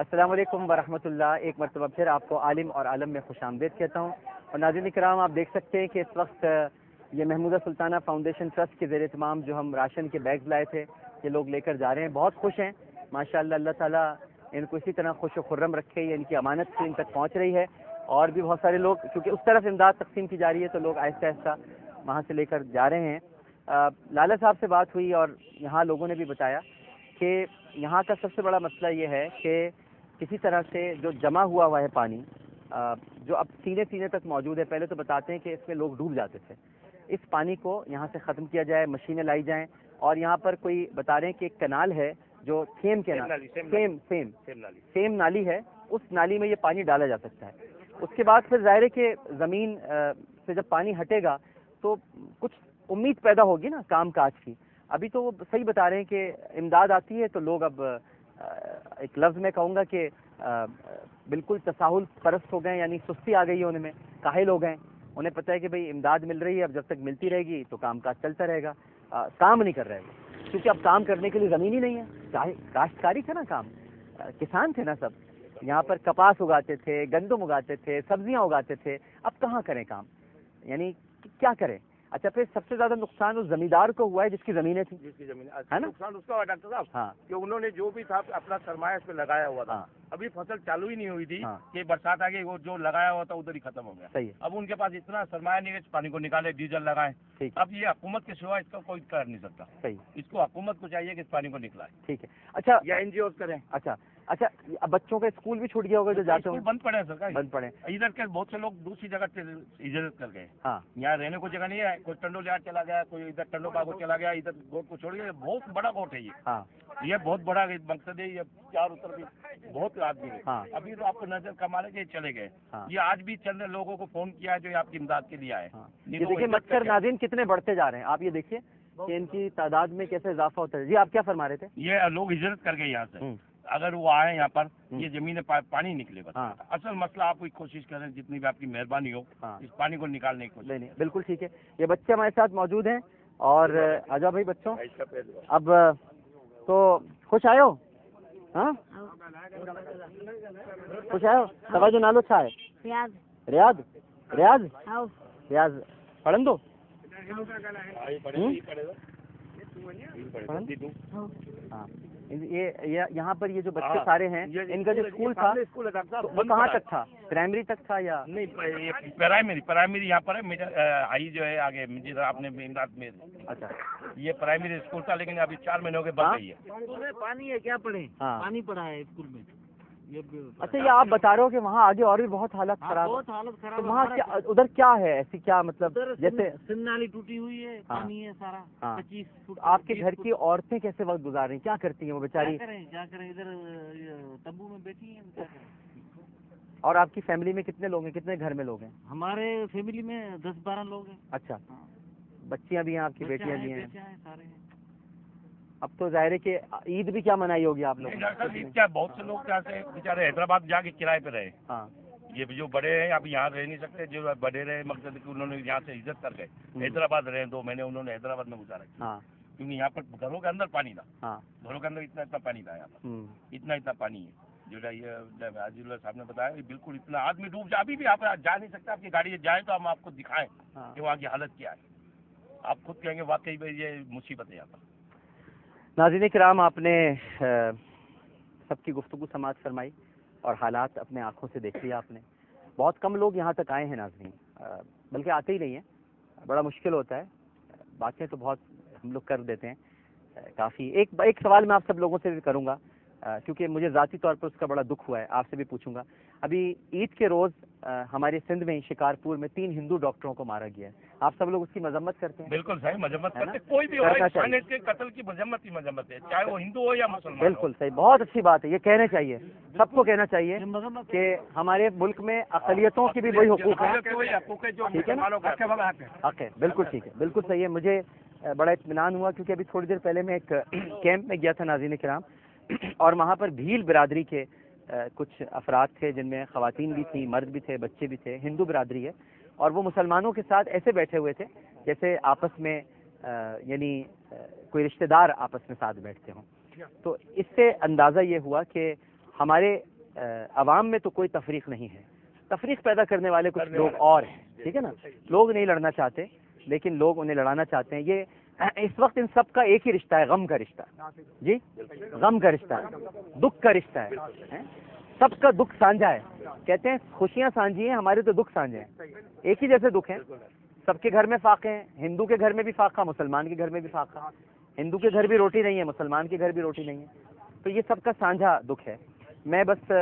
السلام علیکم ورحمۃ اللہ. ایک مرتبہ پھر آپ کو عالم اور عالم میں خوش آمدید کہتا ہوں. اور ناظرین کرام، آپ دیکھ سکتے ہیں کہ اس وقت یہ محمودہ سلطانہ فاؤنڈیشن ٹرسٹ کے زیر اہتمام جو ہم راشن کے بیگز لائے تھے یہ لوگ لے کر جا رہے ہیں. بہت خوش ہیں ماشاءاللہ. اللہ تعالیٰ ان کو اسی طرح خوش و خرم رکھے. یہ ان کی امانت سے ان تک پہنچ رہی ہے. اور بھی بہت سارے لوگ، کیونکہ اس طرف امداد تقسیم کی جا رہی ہے تو لوگ آہستہ آہستہ وہاں سے لے کر جا رہے ہیں. لالا صاحب سے بات ہوئی اور یہاں لوگوں نے بھی بتایا کہ یہاں کا سب سے بڑا مسئلہ یہ ہے کہ کسی طرح سے جو جمع ہوا ہے پانی جو اب سینے تک موجود ہے. پہلے تو بتاتے ہیں کہ اس میں لوگ ڈوب جاتے تھے. اس پانی کو یہاں سے ختم کیا جائے، مشینیں لائی جائیں. اور یہاں پر کوئی بتا رہے ہیں کہ ایک کنال ہے جو سیم نالی ہے، اس نالی میں یہ پانی ڈالا جا سکتا ہے. اس کے بعد پھر ظاہر ہے کہ زمین سے جب پانی ہٹے گا تو کچھ امید پیدا ہوگی نا کام کاج کی. ابھی تو وہ صحیح بتا رہے ہیں کہ امداد آتی ہے تو لوگ اب ایک لفظ میں کہوں گا کہ بالکل تساہل پرست ہو گئے، یعنی سستی آ گئی ہے ان میں، کاہل ہو گئے. انہیں پتہ ہے کہ بھئی امداد مل رہی ہے، اب جب تک ملتی رہے گی تو کام کاج چلتا رہے گا. کام نہیں کر رہے گا کیونکہ اب کام کرنے کے لیے زمین ہی نہیں ہے. کاشتکاری تھا نا کام، کسان تھے نا سب. یہاں پر کپاس اگاتے تھے، گندم اگاتے تھے، سبزیاں اگاتے تھے. اب کہاں کریں کام، یعنی کیا کریں. اچھا پھر سب سے زیادہ نقصان اس زمیندار کو ہوا ہے جس کی زمینیں تھیں. نقصان اس کا ہوا ڈاکٹر صاحب. ہاں، کہ انہوں نے جو بھی تھا اپنا سرمایہ اس پہ لگایا ہوا تھا. ابھی فصل چالو ہی نہیں ہوئی تھی کہ برسات آ گئی، وہ جو لگایا ہوا تھا ادھر ہی ختم ہو گیا. صحیح. اب ان کے پاس اتنا سرمایہ نہیں ہے پانی کو نکالے، ڈیزل لگائیں. اب یہ حکومت کے سوا اس کا کوئی کر نہیں سکتا. صحیح. اس کو حکومت کو چاہیے کہ اس پانی کو نکلائے. ٹھیک ہے. اچھا، یا این جی اوز کریں. اچھا اب بچوں کا اسکول بھی چھوٹ گیا ہوگا جو جاتے ہیں. بند پڑے ہیں سرکار، بند پڑے. ادھر کے بہت سے لوگ دوسری جگہ ہجرت کر گئے. ہاں، یہاں رہنے کو جگہ نہیں ہے. کوئی ٹنڈو لہاٹ چلا گیا، کوئی ادھر ٹنڈو باغ چلا گیا، ادھر گوٹ کو چھوڑ گیا. بہت بڑا گوٹ ہے یہ. ہاں، یہ بہت بڑا مقصد ہے. یہ چار اتر بھی بہت آدمی ہے. ہاں. ابھی تو آپ کو نظر کما لے کہ چلے گئے. ہاں. یہ آج بھی چند لوگوں کو فون کیا ہے جو آپ کی امداد کے لیے آئے. یہ دیکھیے مچھر ناظرین کتنے بڑھتے جا رہے ہیں. آپ یہ دیکھیے کہ ان کی تعداد میں کیسے اضافہ ہوتا ہے. جی آپ کیا فرما رہے تھے؟ یہ لوگ ہجرت کر گئے یہاں سے. اگر وہ آئے یہاں پر یہ زمینیں پانی نکلے گا. اصل مسئلہ آپ کوئی کوشش کریں جتنی بھی آپ کی مہربانی ہو اس پانی کو نکالنے کی کوشش. نہیں بالکل ٹھیک ہے. یہ بچے ہمارے ساتھ موجود ہیں اور آجا بھائی بچوں. اب تو خوش آئے ہو؟ ہاں خوش آئے ہو. توجہ نالو چھا ہے؟ ریاض پڑھن دو. ہاں یہ یہاں پر یہ جو بچے سارے ہیں ان کا جو اسکول تھا وہ کہاں تک تھا؟ پرائمری تک تھا یا نہیں؟ پرائمری یہاں پر ہے. ہائی جو ہے آگے آپ نے امداد میں. اچھا یہ پرائمری اسکول تھا لیکن ابھی 4 مہینوں کے بعد گئی ہے. پانی ہے کیا پڑھیں؟ پانی پڑا ہے اسکول میں. اچھا یہ آپ بتا رہے ہو کہ وہاں آگے اور بھی بہت حالت خراب ہے. وہاں ادھر کیا ہے ایسی، کیا مطلب جیسے نالی ٹوٹی ہوئی ہے، پانی ہے سارا. 25 فٹ. آپ کے گھر کی عورتیں کیسے وقت گزار رہی ہیں، کیا کرتی ہیں وہ بیچاری؟ کیا کریں ادھر تمبو میں بیٹھی ہیں. اور آپ کی فیملی میں کتنے لوگ ہیں، کتنے گھر میں لوگ ہیں؟ ہمارے فیملی میں 10-12 لوگ ہیں. اچھا بچیاں بھی ہیں آپ کی، بیٹیاں بھی ہیں؟ سارے ہیں. اب تو ظاہر ہے کہ عید بھی کیا منائی ہوگی آپ لوگ؟ عید کیا بہت سے لوگ کیا سے بیچارے حیدرآباد جا کے کرائے پہ رہے. ہاں یہ جو بڑے ہیں اب یہاں رہ نہیں سکتے، جو بڑے رہے مقصد کہ انہوں نے یہاں سے ہجرت کر گئے. حیدرآباد رہے 2 مہینے انہوں نے حیدرآباد میں گزارا. ہاں کیونکہ یہاں پر گھروں کے اندر پانی تھا. ہاں گھروں کے اندر اتنا پانی تھا. یہاں پر اتنا پانی ہے جو یہ حاجی اللہ صاحب نے بتایا کہ بالکل اتنا آدمی ڈوب جائے. ابھی بھی آپ جا نہیں سکتے. آپ کی گاڑی جائے تو ہم آپ کو دکھائیں کہ وہاں کی حالت کیا ہے. آپ خود کہیں گے واقعی میں یہ مصیبت ہے یہاں پر. ناظرین کرام، آپ نے سب کی گفتگو سماعت فرمائی اور حالات اپنے آنکھوں سے دیکھ لیا آپ نے. بہت کم لوگ یہاں تک آئے ہیں ناظرین، بلکہ آتے ہی نہیں ہیں. بڑا مشکل ہوتا ہے. باتیں تو بہت ہم لوگ کر دیتے ہیں کافی. ایک سوال میں آپ سب لوگوں سے بھی کروں گا کیونکہ مجھے ذاتی طور پر اس کا بڑا دکھ ہوا ہے. آپ سے بھی پوچھوں گا. ابھی عید کے روز ہمارے سندھ میں شکارپور میں 3 ہندو ڈاکٹروں کو مارا گیا ہے. آپ سب لوگ اس کی مذمت کرتے ہیں؟ بالکل صحیح مذمت کرتے ہیں. کوئی بھی ہو انسانیت کے قتل کی مذمت ہے، چاہے وہ ہندو ہو یا مسلمان. بالکل صحیح، بہت اچھی بات ہے. یہ کہنا چاہیے، سب کو کہنا چاہیے کہ ہمارے ملک میں اقلیتوں کی بھی وہی حقوق ہیں. حق ہے. بالکل ٹھیک ہے، بالکل صحیح ہے. مجھے بڑا اطمینان ہوا کیونکہ ابھی تھوڑی دیر پہلے میں ایک کیمپ میں گیا تھا ناظرین کرام، اور وہاں پر بھیل برادری کے کچھ افراد تھے جن میں خواتین بھی تھیں، مرد بھی تھے، بچے بھی تھے. ہندو برادری ہے اور وہ مسلمانوں کے ساتھ ایسے بیٹھے ہوئے تھے جیسے آپس میں یعنی کوئی رشتہ دار آپس میں ساتھ بیٹھتے ہوں. تو اس سے اندازہ یہ ہوا کہ ہمارے عوام میں تو کوئی تفریق نہیں ہے، تفریق پیدا کرنے والے کچھ لوگ اور ہیں، ٹھیک ہے نا. لوگ نہیں لڑنا چاہتے لیکن لوگ انہیں لڑانا چاہتے ہیں. یہ اس وقت ان سب کا ایک ہی رشتہ ہے، غم کا رشتہ. جی غم کا رشتہ ہے، دکھ کا رشتہ ہے. سب کا دکھ سانجھا ہے. کہتے ہیں خوشیاں سانجھی ہیں، ہمارے تو دکھ سانجھے ہیں. ایک ہی جیسے دکھ ہیں. سب کے گھر میں فاقے ہیں. ہندو کے گھر میں بھی فاقہ، مسلمان کے گھر میں بھی فاقہ. ہندو کے گھر بھی روٹی نہیں ہے، مسلمان کے گھر بھی روٹی نہیں ہے. تو یہ سب کا سانجھا دکھ ہے. میں بس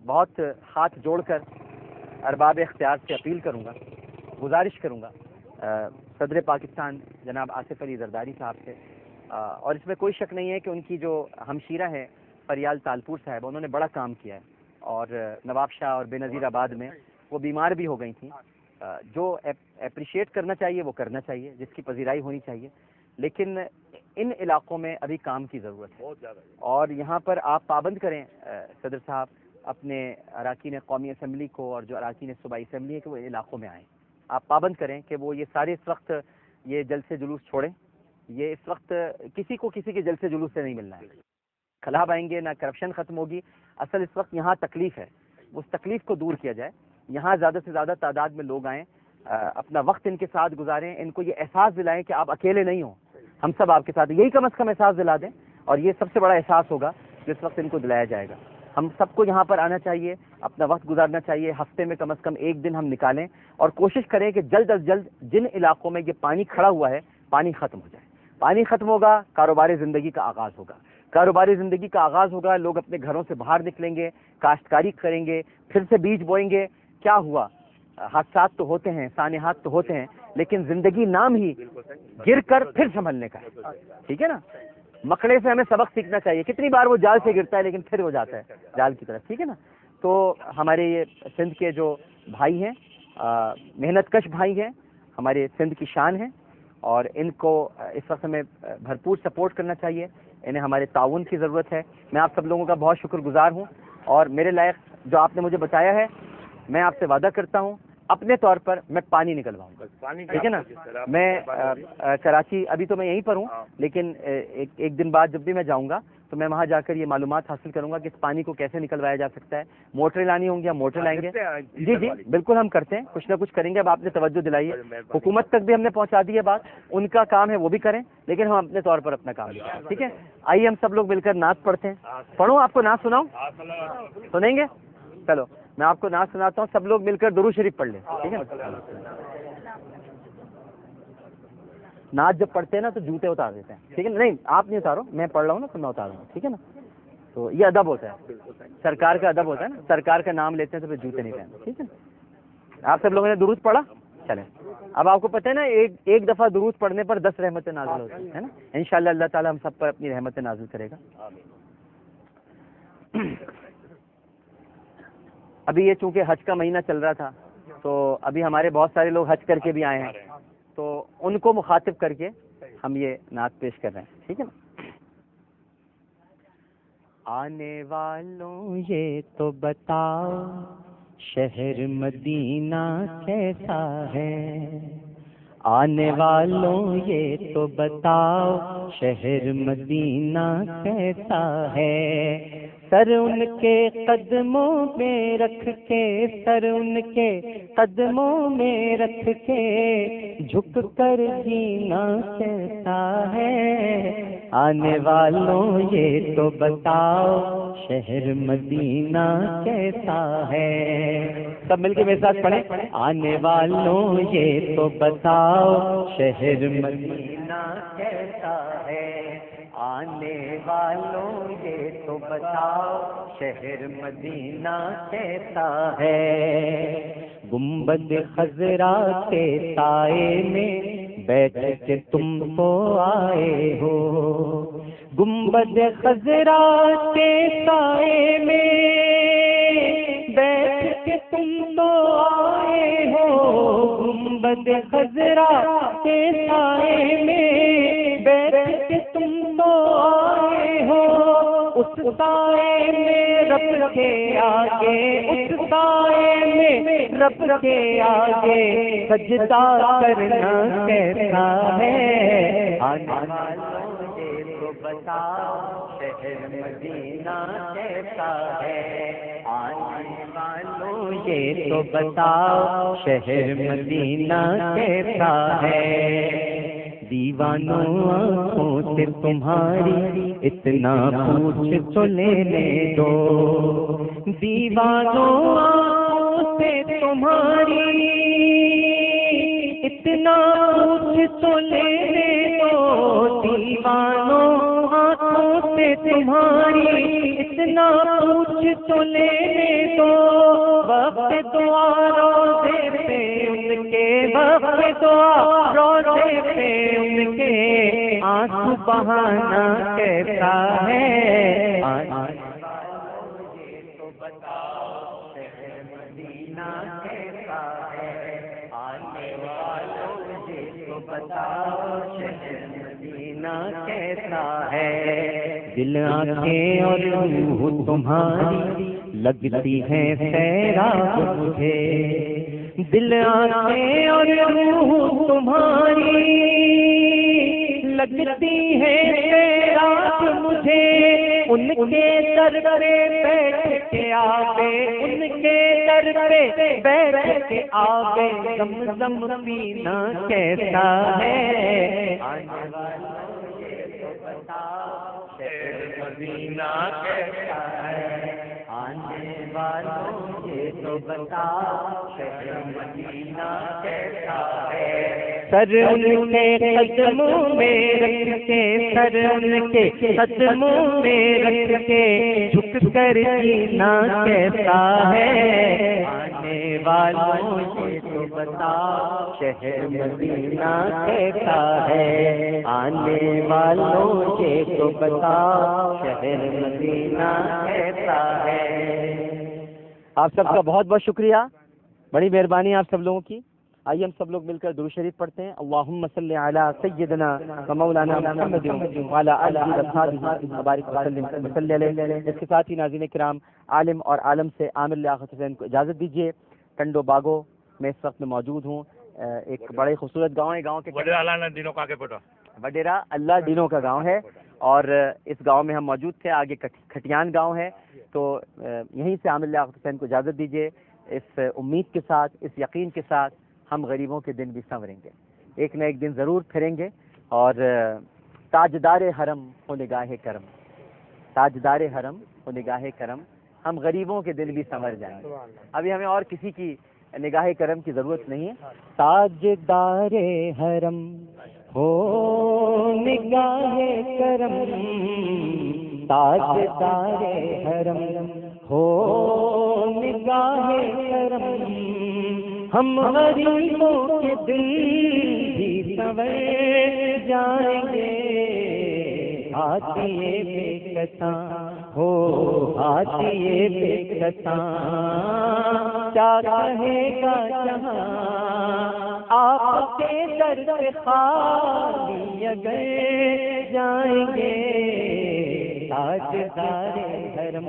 بہت ہاتھ جوڑ کر ارباب اختیار سے اپیل کروں گا، گزارش کروں گا صدر پاکستان جناب آصف علی زرداری صاحب سے. اور اس میں کوئی شک نہیں ہے کہ ان کی جو ہمشیرہ ہے فریال تالپور صاحب، انہوں نے بڑا کام کیا ہے. اور نواب شاہ اور بے نظیر آباد میں وہ بیمار بھی ہو گئی تھیں. جو اپریشیٹ کرنا چاہیے وہ کرنا چاہیے، جس کی پذیرائی ہونی چاہیے. لیکن ان علاقوں میں ابھی کام کی ضرورت ہے. اور یہاں پر آپ پابند کریں صدر صاحب اپنے اراکین قومی اسمبلی کو، اور جو اراکین صوبائی اسمبلی ہے کہ وہ علاقوں میں آئیں. آپ پابند کریں کہ وہ یہ سارے اس وقت یہ جلسے جلوس چھوڑیں. یہ اس وقت کسی کو کسی کے جلسے جلوس سے نہیں ملنا ہے. خلاب آئیں گے نہ کرپشن ختم ہوگی. اصل اس وقت یہاں تکلیف ہے، اس تکلیف کو دور کیا جائے. یہاں زیادہ سے زیادہ تعداد میں لوگ آئیں، اپنا وقت ان کے ساتھ گزاریں، ان کو یہ احساس دلائیں کہ آپ اکیلے نہیں ہوں، ہم سب آپ کے ساتھ. یہی کم از کم احساس دلا دیں، اور یہ سب سے بڑا احساس ہوگا جس وقت ان کو دلایا جائے گا. ہم سب کو یہاں پر آنا چاہیے، اپنا وقت گزارنا چاہیے. ہفتے میں کم از کم ایک دن ہم نکالیں اور کوشش کریں کہ جلد از جلد جن علاقوں میں یہ پانی کھڑا ہوا ہے پانی ختم ہو جائے. پانی ختم ہوگا، کاروباری زندگی کا آغاز ہوگا. کاروباری زندگی کا آغاز ہوگا، لوگ اپنے گھروں سے باہر نکلیں گے، کاشتکاری کریں گے، پھر سے بیج بوئیں گے. کیا ہوا؟ حادثات تو ہوتے ہیں، سانحات تو ہوتے ہیں، لیکن زندگی نام ہی گر کر پھر سنبھلنے کا ہے. ٹھیک ہے نا. مکڑے سے ہمیں سبق سیکھنا چاہیے. کتنی بار وہ جال سے گرتا ہے لیکن پھر وہ جاتا ہے جال کی طرف. ٹھیک ہے نا. تو ہمارے یہ سندھ کے جو بھائی ہیں، محنت کش بھائی ہیں، ہمارے سندھ کی شان ہیں، اور ان کو اس وقت ہمیں بھرپور سپورٹ کرنا چاہیے. انہیں ہمارے تعاون کی ضرورت ہے. میں آپ سب لوگوں کا بہت شکر گزار ہوں، اور میرے لائق جو آپ نے مجھے بتایا ہے، میں آپ سے وعدہ کرتا ہوں اپنے طور پر میں پانی نکلواؤں گا. ٹھیک ہے نا. میں کراچی ابھی تو میں یہیں پر ہوں، لیکن ایک دن بعد جب بھی میں جاؤں گا تو میں وہاں جا کر یہ معلومات حاصل کروں گا کہ اس پانی کو کیسے نکلوایا جا سکتا ہے. موٹریں لانی ہوں گی، ہم موٹر لائیں گے. جی جی بالکل ہم کرتے ہیں، کچھ نہ کچھ کریں گے. اب آپ نے توجہ دلائی ہے، حکومت تک بھی ہم نے پہنچا دی ہے بات. ان کا کام ہے وہ بھی کریں، لیکن ہم اپنے طور پر اپنا کام بھی کریں. ٹھیک ہے. آئیے ہم سب لوگ مل کر نعت پڑھتے ہیں. پڑھوں آپ کو نعت سناؤں؟ سنیں گے؟ چلو میں آپ کو نعت سناتا ہوں، سب لوگ مل کر درود شریف پڑھ لیں. ٹھیک ہے. نعت جب پڑھتے ہیں نا تو جوتے اتار دیتے ہیں. ٹھیک ہے. نہیں آپ نہیں اتارو، میں پڑھ رہا ہوں نا تو میں اتار رہا ہوں. ٹھیک ہے نا. تو یہ ادب ہوتا ہے، سرکار کا ادب ہوتا ہے نا. سرکار کا نام لیتے ہیں تو پھر جوتے نہیں پہنتے. ٹھیک ہے. آپ سب لوگوں نے درود پڑھا؟ چلیں. اب آپ کو پتہ ہے نا ایک دفعہ درود پڑھنے پر 10 رحمتیں نازل ہوتی ہیں نا. انشاءاللہ اللہ تعالی ہم سب پر اپنی رحمتیں نازل کرے گا. ابھی یہ چونکہ حج کا مہینہ چل رہا تھا تو ابھی ہمارے بہت سارے لوگ حج کر کے بھی آئے ہیں، تو ان کو مخاطب کر کے ہم یہ نعت پیش کر رہے ہیں. ٹھیک ہے نا. آنے والوں یہ تو بتاؤ شہر مدینہ کیسا ہے. آنے والوں یہ تو بتاؤ شہر مدینہ کیسا ہے. سر ان کے قدموں میں رکھ کے، سر ان کے قدموں میں رکھ کے جھک کر جینا کیسا ہے. آنے والوں یہ تو بتاؤ شہر مدینہ کیسا ہے. سب مل کے میرے ساتھ پڑھیں. آنے والوں یہ تو بتاؤ شہر مدینہ کیسا ہے. آنے والوں یہ تو بتاؤ شہر مدینہ کیسا ہے. گنبد خضرا کے سائے میں بیٹھ کے تم تو آئے ہو. گنبد خضرا کے سائے میں بیٹھ کے تم تو آئے ہو. گنبد خضرا کے سائے میں بیٹھ کے تم تو آئے ہو. اس سائے میں رب کے آگے، اس سائے میں رب کے آگے سجدہ کرنا کیسا ہے. آنے والوں یہ تو بتاؤ شہر مدینہ کیسا ہے، آنے والوں یہ تو بتاؤ شہر مدینہ کیسا ہے، دیوانوں آنکھوں سے تمہاری اتنا پوچھ تو لینے دو، دیوانوں آنکھوں سے تمہاری اتنا پوچھ تو لینے دو، دیوانوں آنکھوں سے تمہاری اتنا پوچھ تو لینے دو، وقت دعا روزے پہ ان کے، وقت دعا روزے پہ ان کے آنسو بہانا کیسا ہے، تو بتاؤ شہر مدینہ کیسا ہے، آنے والوں مجھے تو بتاؤ شہر مدینہ کیسا ہے، دل آنکھیں اور روح تمہاری لگتی ہے سیراب مجھے، دل آنکھیں اور روح تمہاری لگتی ہے سیراب مجھے، ان کے در پہ بیٹھ کے آگے، ان کے در پہ بیٹھ کے آگے زمزم پینا کیسا ہے، آنے والوں یہ تو بتاؤ شہر مدینہ کیسا ہے، آنے والوں یہ تو بتاؤ شہر مدینہ کیسا ہے، سر ان کے قدموں میں رکھ کے، سر ان کے قدموں میں رکھ کے جھک کر جینا کیسا ہے، آنے والوں یہ تو بتاؤ شہر مدینہ کیسا ہے، آنے والوں یہ تو بتاؤ شہر مدینہ کیسا ہے۔ آپ سب کا بہت بہت شکریہ، بڑی مہربانی آپ سب لوگوں کی۔ آئیے ہم سب لوگ مل کر درود شریف پڑھتے ہیں، اللہم صلی علی سیدنا و مولانا محمد وعلی آلہ وصحبہ وبارک وسلم وصلی علیہ۔ اس کے ساتھ ہی ناظرین کرام، عالم اور عالم سے عامر لیاقت حسین کو اجازت دیجیے۔ ٹنڈو باغو میں اس وقت میں موجود ہوں، ایک بڑے خوبصورت گاؤں ہے، گاؤں کے وڈیرا اللہ ڈینوں کا گاؤں ہے، اور اس گاؤں میں ہم موجود تھے، آگے کھٹیان گاؤں ہے، تو یہیں سے عامر لیاقت حسین کو اجازت دیجیے، اس امید کے ساتھ، اس یقین کے ساتھ ہم غریبوں کے دن بھی سنوریں گے، ایک نہ ایک دن ضرور پھریں گے، اور تاجدار حرم ہو نگاہ کرم، تاجدار حرم ہو نگاہ کرم، ہم غریبوں کے دل بھی سنور جائیں گے۔ ابھی ہمیں اور کسی کی نگاہ کرم کی ضرورت نہیں ہے، تاجدار حرم ہو نگاہ کرم، تاجدار حرم ہو نگاہ کرم، ہم غریبوں کے دل بھی سنور جائیں گے، ہاتھیے بے کساں ہو ہاتھیے بے کساں، کیا کہے گا جہاں آپ کے در پہ خالی اگر جائیں گے، تاجدار حرم،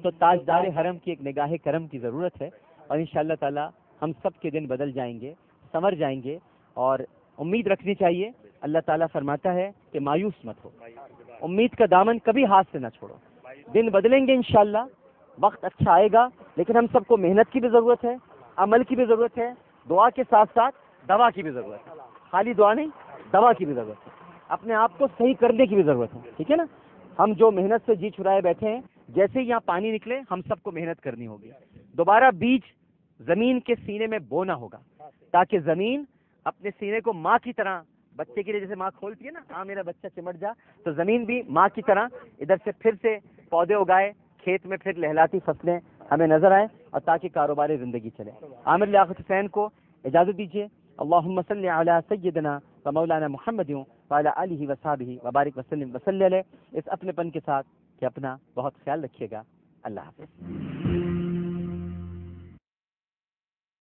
تو تاجدار حرم کی ایک نگاہ کرم کی ضرورت ہے، اور انشاءاللہ تعالی ہم سب کے دن بدل جائیں گے، سنور جائیں گے، اور امید رکھنی چاہیے۔ اللہ تعالیٰ فرماتا ہے کہ مایوس مت ہو، امید کا دامن کبھی ہاتھ سے نہ چھوڑو، دن بدلیں گے انشاءاللہ، وقت اچھا آئے گا، لیکن ہم سب کو محنت کی بھی ضرورت ہے، عمل کی بھی ضرورت ہے، دعا کے ساتھ ساتھ دوا کی بھی ضرورت ہے، خالی دعا نہیں، دوا کی بھی ضرورت ہے، اپنے آپ کو صحیح کرنے کی بھی ضرورت ہے، ٹھیک ہے نا۔ ہم جو محنت سے جی چھڑائے بیٹھے ہیں، جیسے ہی یہاں پانی نکلے ہم سب کو محنت کرنی ہوگی، دوبارہ بیج زمین کے سینے میں بونا ہوگا، تاکہ زمین اپنے سینے کو ماں کی طرح، بچے کے لیے جیسے ماں کھولتی ہے نا، ہاں میرا بچہ چمٹ جا، تو زمین بھی ماں کی طرح ادھر سے پھر سے پودے اگائے، کھیت میں پھر لہلاتی فصلیں ہمیں نظر آئیں، اور تاکہ کاروبار زندگی چلے۔ عامر لیاقت حسین کو اجازت دیجیے، اللہم صلی علی سیدنا و مولانا محمد وعلی آلہ وصحبہ وبارک وسلم وصلی علیہ، اس اپنے پن کے ساتھ کہ اپنا بہت خیال رکھیے گا۔ اللہ حافظ۔